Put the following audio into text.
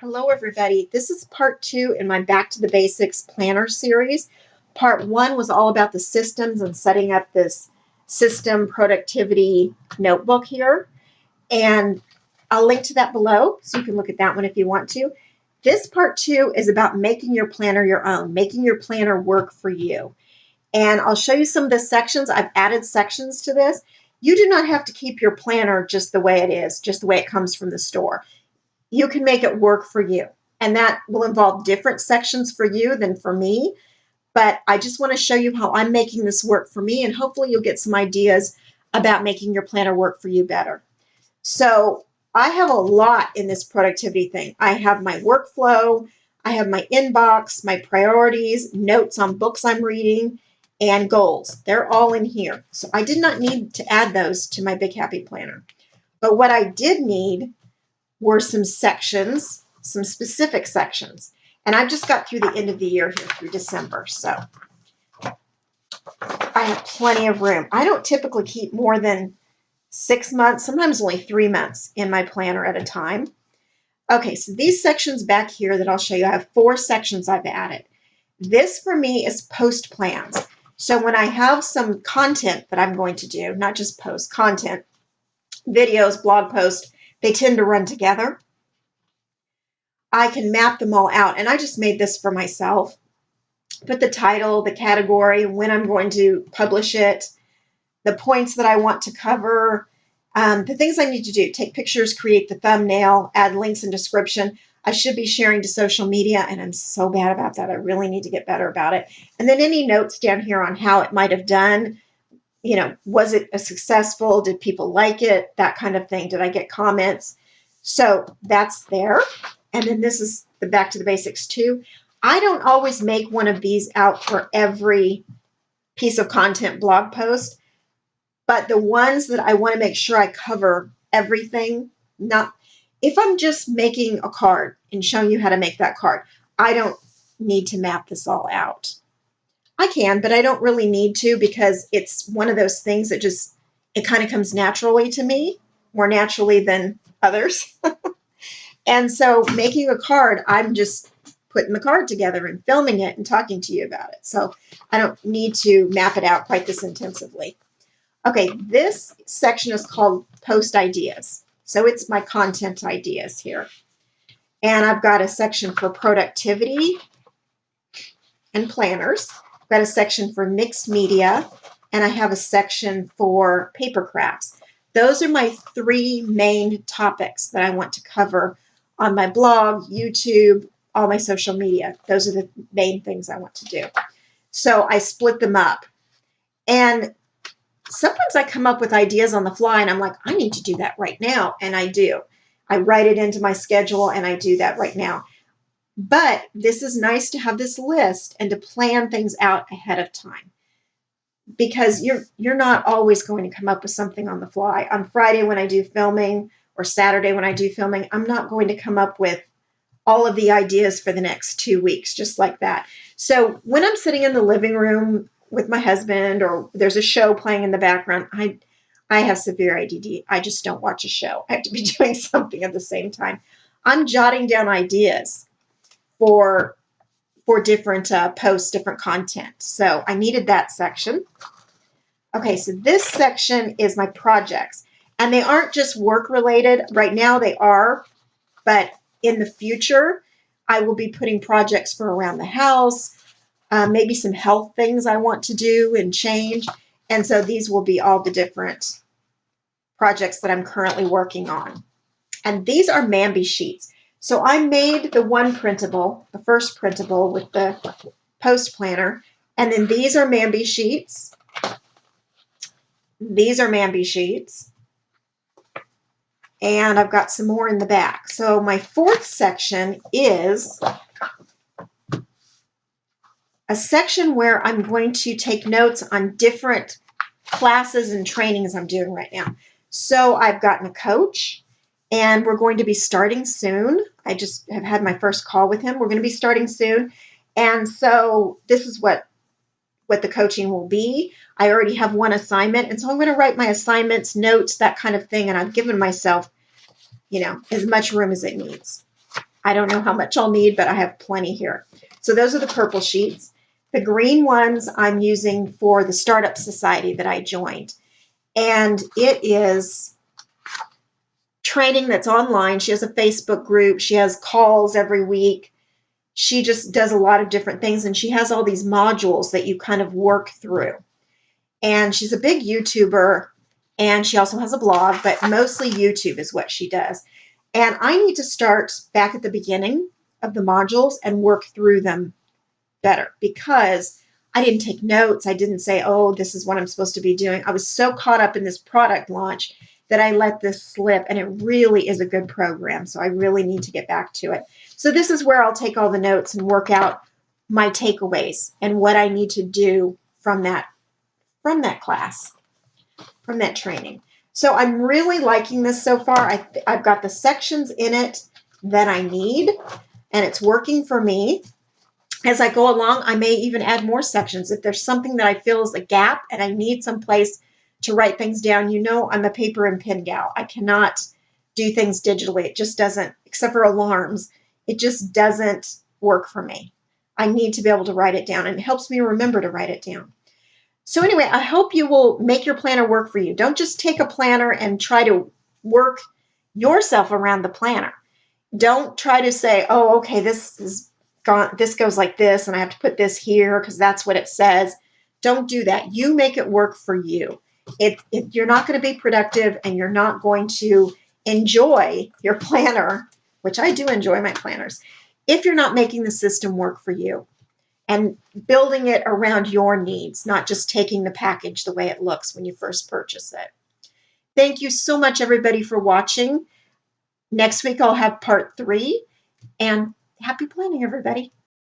Hello, everybody. This is part 2 in my Back to the Basics planner series. Part 1 was all about the systems and setting up this system productivity notebook here. And I'll link to that below so you can look at that one if you want to. This part 2 is about making your planner your own, making your planner work for you. And I'll show you some of the sections. I've added sections to this. You do not have to keep your planner just the way it is, just the way it comes from the store. You can make it work for you. And that will involve different sections for you than for me. But I just want to show you how I'm making this work for me, and hopefully you'll get some ideas about making your planner work for you better. So I have a lot in this productivity thing. I have my workflow, I have my inbox, my priorities, notes on books I'm reading, and goals. They're all in here. So I did not need to add those to my Big Happy Planner. But what I did need were some sections, some specific sections. And I've just got through the end of the year here through December. So I have plenty of room. I don't typically keep more than 6 months, sometimes only 3 months in my planner at a time. Okay, so these sections back here that I'll show you, I have 4 sections I've added. This for me is post plans. So when I have some content that I'm going to do, not just post content, videos, blog posts, they tend to run together. I can map them all out. And I just made this for myself. Put the title, the category, when I'm going to publish it, the points that I want to cover, the things I need to do. Take pictures, create the thumbnail, add links and description. I should be sharing to social media, and I'm so bad about that. I really need to get better about it. And then any notes down here on how it might have done. You know, was it a successful? Did people like it? That kind of thing. Did I get comments? So that's there. And then this is the Back to the Basics 2. I don't always make one of these out for every piece of content blog post, but the ones that I want to make sure I cover everything, not if I'm just making a card and showing you how to make that card, I don't need to map this all out. I can, but I don't really need to because it's one of those things that just, it kind of comes naturally to me, more naturally than others. And so making a card, I'm just putting the card together and filming it and talking to you about it. So I don't need to map it out quite this intensively. Okay, this section is called Post Ideas. So it's my content ideas here. And I've got a section for productivity and planners. I've got a section for mixed media, and I have a section for paper crafts. Those are my 3 main topics that I want to cover on my blog, YouTube, all my social media. Those are the main things I want to do. So I split them up. And sometimes I come up with ideas on the fly and I'm like, I need to do that right now. And I do. I write it into my schedule and I do that right now. But this is nice to have this list and to plan things out ahead of time, because you're not always going to come up with something on the fly. On Friday when I do filming or Saturday when I do filming, I'm not going to come up with all of the ideas for the next 2 weeks just like that. So when I'm sitting in the living room with my husband or there's a show playing in the background, I have severe ADD. I just don't watch a show. I have to be doing something at the same time. I'm jotting down ideas for different posts, different content. So I needed that section. Okay, so this section is my projects. And they aren't just work related. Right now they are, but in the future, I will be putting projects for around the house, maybe some health things I want to do and change. And so these will be all the different projects that I'm currently working on. And these are Mambi sheets. So I made the one printable, the first printable with the post planner. And then these are Mambi sheets. These are Mambi sheets. And I've got some more in the back. So my 4th section is a section where I'm going to take notes on different classes and trainings I'm doing right now. So I've gotten a coach, and we're going to be starting soon. I just have had my first call with him. We're going to be starting soon. And so this is what the coaching will be. I already have one assignment, and so I'm going to write my assignments, notes, that kind of thing, and I've given myself, as much room as it needs. I don't know how much I'll need, but I have plenty here. So those are the purple sheets. The green ones I'm using for the Startup Society that I joined. And it is training that's online. She has a Facebook group. She has calls every week. She just does a lot of different things. And she has all these modules that you kind of work through. And she's a big YouTuber. And she also has a blog, but mostly YouTube is what she does. And I need to start back at the beginning of the modules and work through them better because I didn't take notes. I didn't say, oh, this is what I'm supposed to be doing. I was so caught up in this product launch that I let this slip, and it really is a good program. So I really need to get back to it. So this is where I'll take all the notes and work out my takeaways and what I need to do from that class, from that training. So I'm really liking this so far. I've got the sections in it that I need, and it's working for me. As I go along, I may even add more sections. If there's something that I feel is a gap and I need some place to write things down, you know I'm a paper and pen gal. I cannot do things digitally. It just doesn't, except for alarms, it just doesn't work for me. I need to be able to write it down, and it helps me remember to write it down. So anyway, I hope you will make your planner work for you. Don't just take a planner and try to work yourself around the planner. Don't try to say, oh, okay, this goes like this, and I have to put this here because that's what it says. Don't do that. You make it work for you. You're not going to be productive, and you're not going to enjoy your planner, which I do enjoy my planners, if you're not making the system work for you and building it around your needs, not just taking the package the way it looks when you first purchase it. Thank you so much, everybody, for watching. Next week, I'll have part 3, and happy planning, everybody.